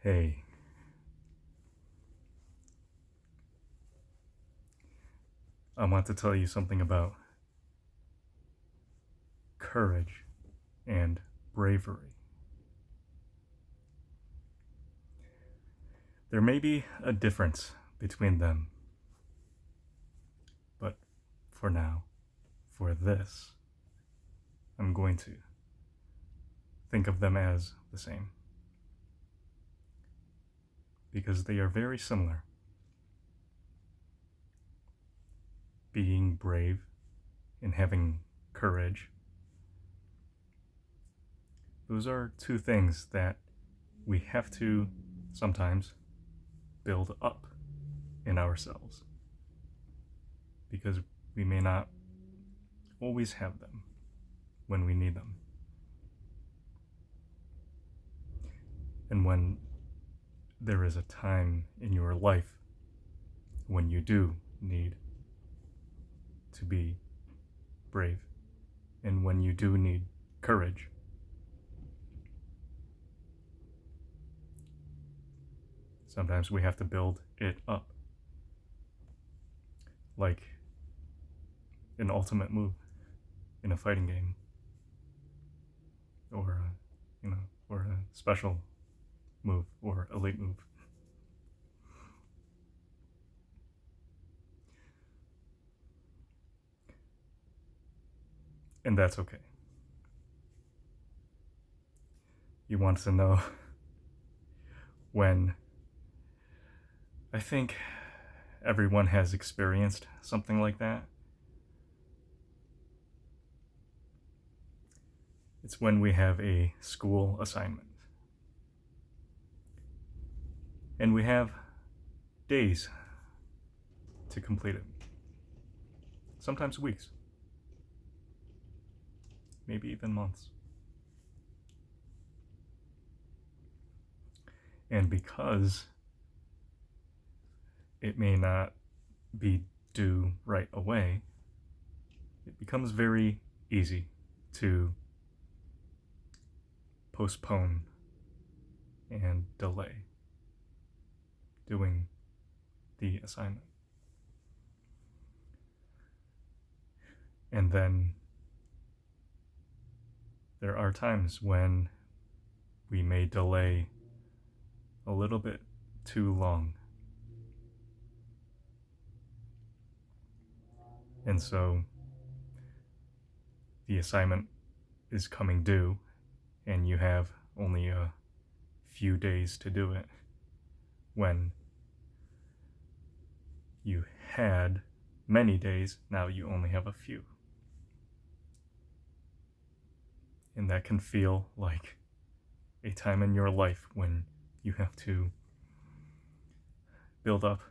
Hey, I want to tell you something about courage and bravery. There may be a difference between them, but for now, for this, I'm going to think of them as the same because they are very similar. Being brave and having courage, those are two things that we have to sometimes build up in ourselves because we may not always have them when we need them. And when there is a time in your life when you do need to be brave and when you do need courage, sometimes we have to build it up like an ultimate move in a fighting game or or a special move or elite move. And that's okay. You want to know when I think everyone has experienced something like that. It's when we have a school assignment and we have days to complete it, sometimes weeks, maybe even months. And because it may not be due right away, it becomes very easy to postpone and delay doing the assignment. And then there are times when we may delay a little bit too long. And so the assignment is coming due and you have only a few days to do it when you had many days, now you only have a few. And that can feel like a time in your life when you have to build up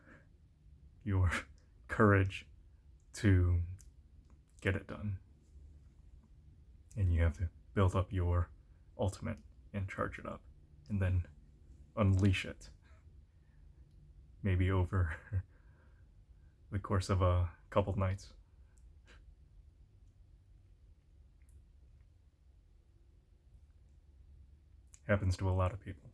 your courage to get it done. And you have to build up your ultimate and charge it up and then unleash it. Maybe over the course of a couple nights. Happens to a lot of people.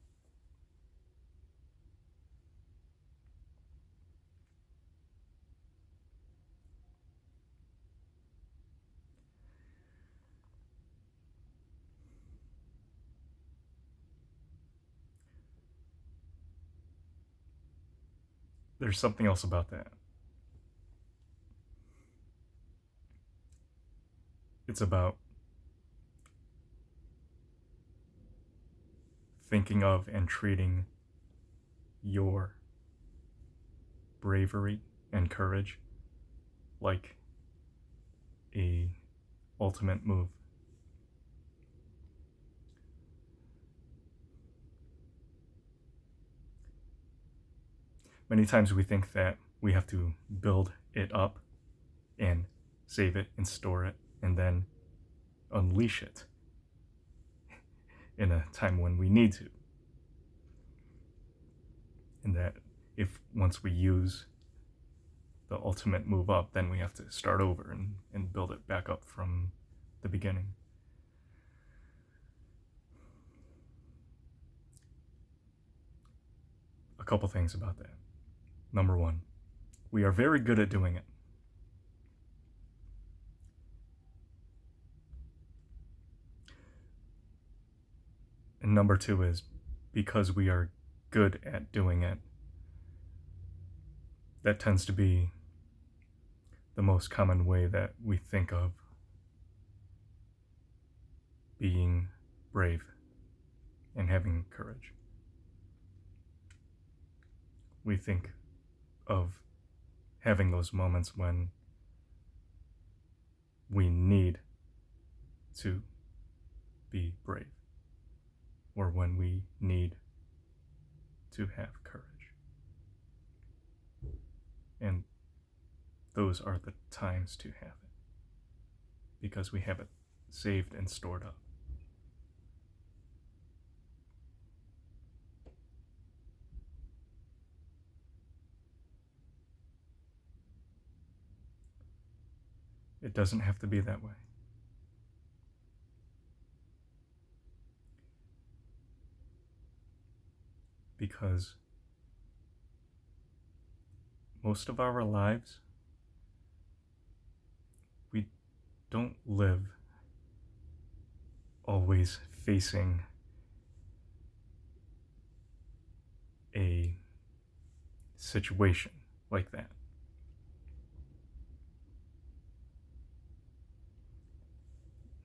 There's something else about that. It's about thinking of and treating your bravery and courage like a ultimate move. Many times we think that we have to build it up and save it and store it and then unleash it in a time when we need to. And that if once we use the ultimate move up, then we have to start over and build it back up from the beginning. couple things about that. Number one, we are very good at doing it. And number two is because we are good at doing it, that tends to be the most common way that we think of being brave and having courage. We think of having those moments when we need to be brave, or when we need to have courage. And those are the times to have it, because we have it saved and stored up. It doesn't have to be that way. Because most of our lives, we don't live always facing a situation like that.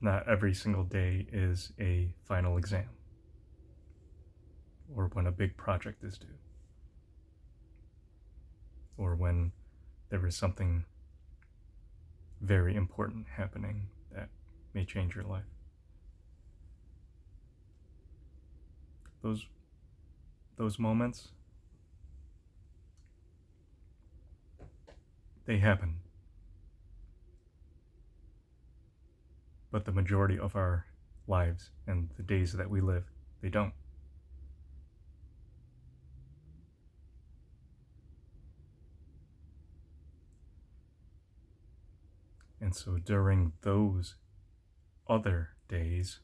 Not every single day is a final exam, or when a big project is due, or when there is something very important happening that may change your life. Those moments, they happen. But the majority of our lives and the days that we live, they don't. And so during those other days,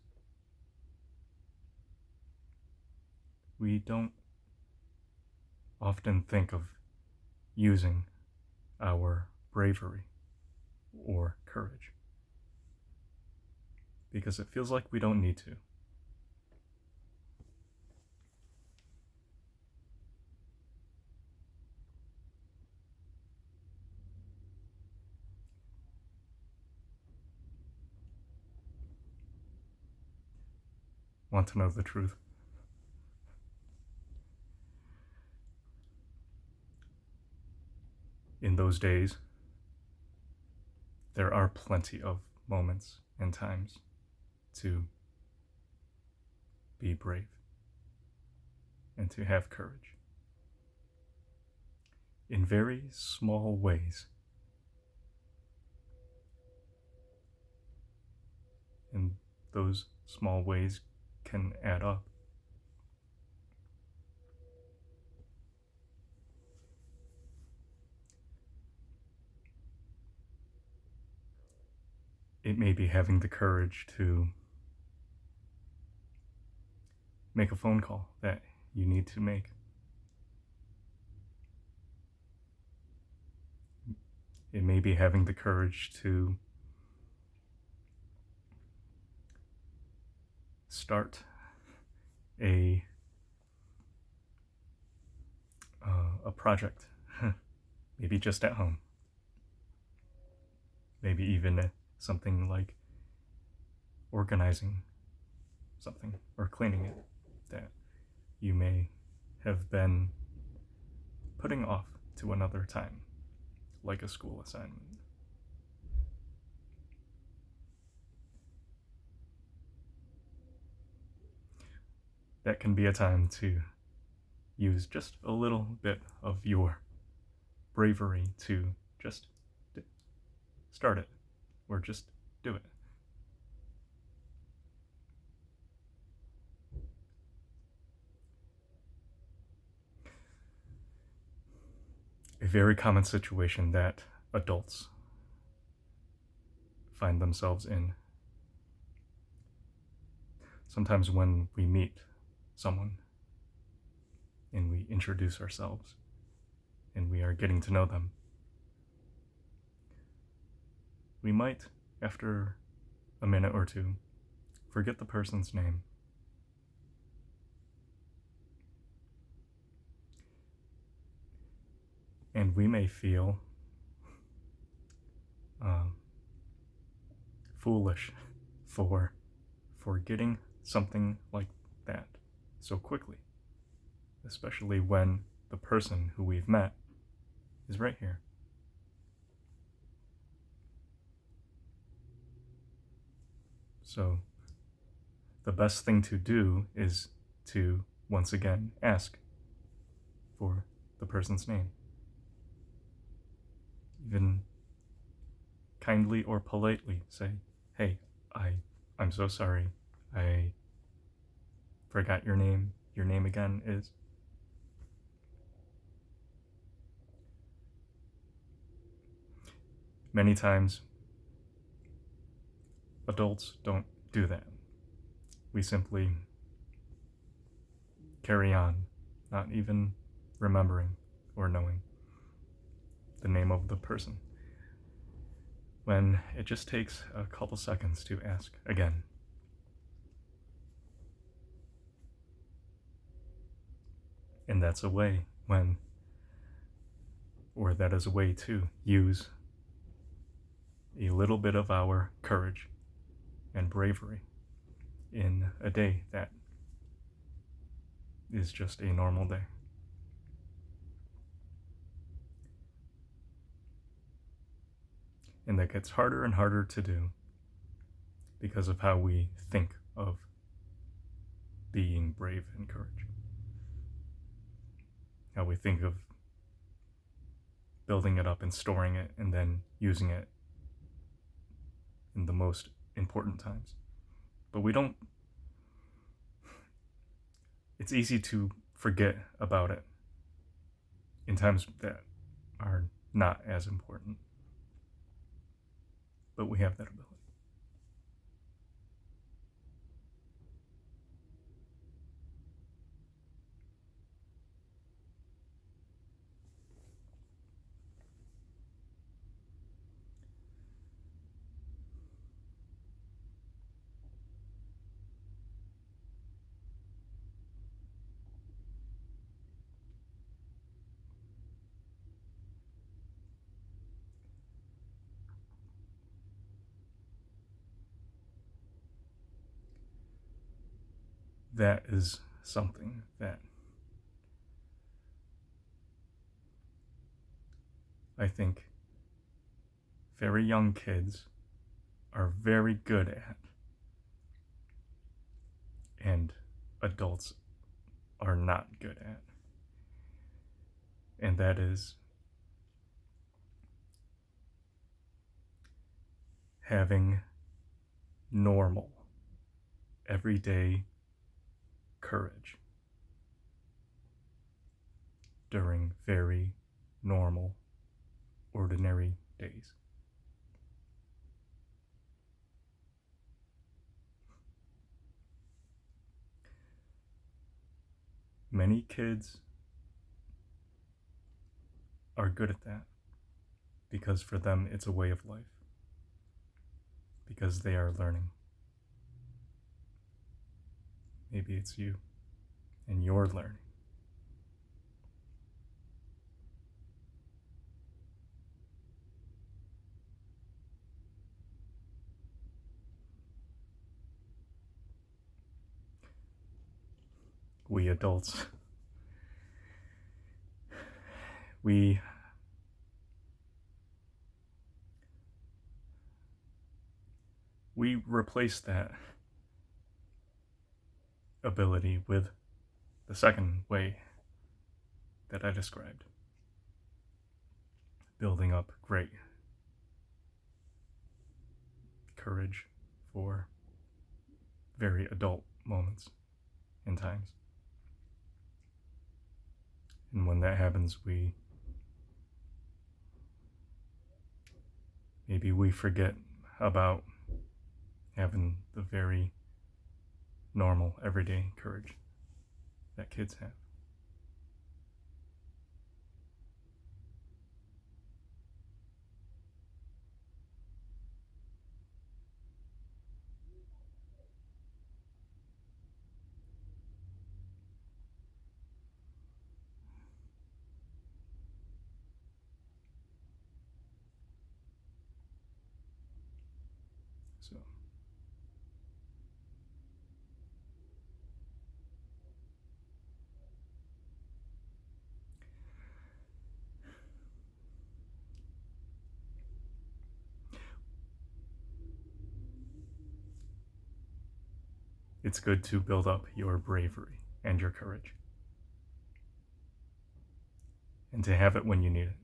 we don't often think of using our bravery or courage, because it feels like we don't need to. Want to know the truth? In those days, there are plenty of moments and times to be brave and to have courage in very small ways. And those small ways can add up. It may be having the courage to make a phone call that you need to make. It may be having the courage to start a project, maybe just at home. Maybe even something like organizing something or cleaning it that you may have been putting off to another time, like a school assignment. That can be a time to use just a little bit of your bravery to just start it, or just do it. A very common situation that adults find themselves in. Sometimes when we meet someone and we introduce ourselves and we are getting to know them. We might, after a minute or two, forget the person's name. And we may feel foolish for forgetting something like that so quickly, especially when the person who we've met is right here. So the best thing to do is to once again ask for the person's name. Even kindly or politely say, hey, I'm so sorry. I forgot your name. Your name again is. Many times, adults don't do that. We simply carry on, not even remembering or knowing the name of the person, when it just takes a couple seconds to ask again. And that's a way that is a way to use a little bit of our courage and bravery in a day that is just a normal day. And that gets harder and harder to do because of how we think of being brave and courage. How we think of building it up and storing it and then using it in the most important times. But we don't. It's easy to forget about it in times that are not as important. But we have that ability. That is something that I think very young kids are very good at, and adults are not good at. And that is having normal, everyday courage during very normal, ordinary days. Many kids are good at that because for them it's a way of life, because they are learning. Maybe it's you and you're learning. We adults, we replace that ability with the second way that I described. Building up great courage for very adult moments and times. And when that happens, maybe we forget about having the very normal, everyday courage that kids have. So it's good to build up your bravery and your courage, and to have it when you need it.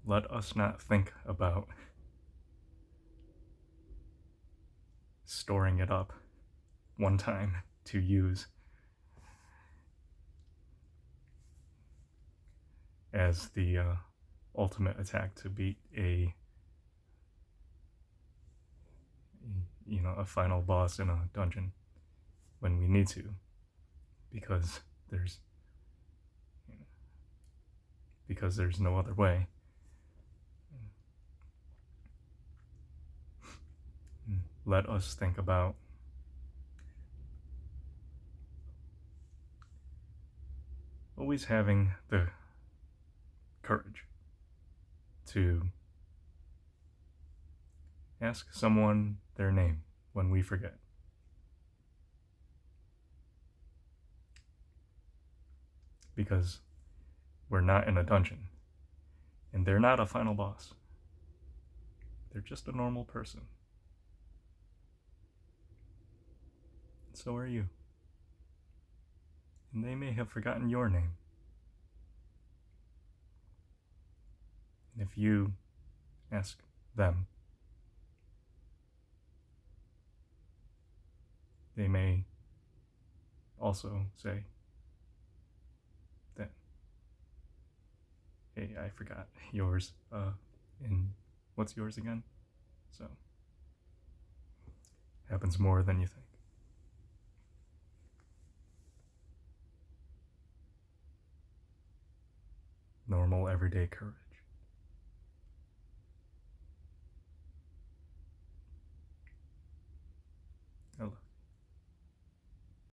Let us not think about storing it up one time to use as the ultimate attack to beat a final boss in a dungeon when we need to, because there's no other way. Let us think about always having the courage to ask someone their name when we forget. Because we're not in a dungeon, and they're not a final boss. They're just a normal person. So are you. And they may have forgotten your name. And if you ask them, they may also say that, hey, I forgot yours. And what's yours again? So, happens more than you think. Normal, everyday courage.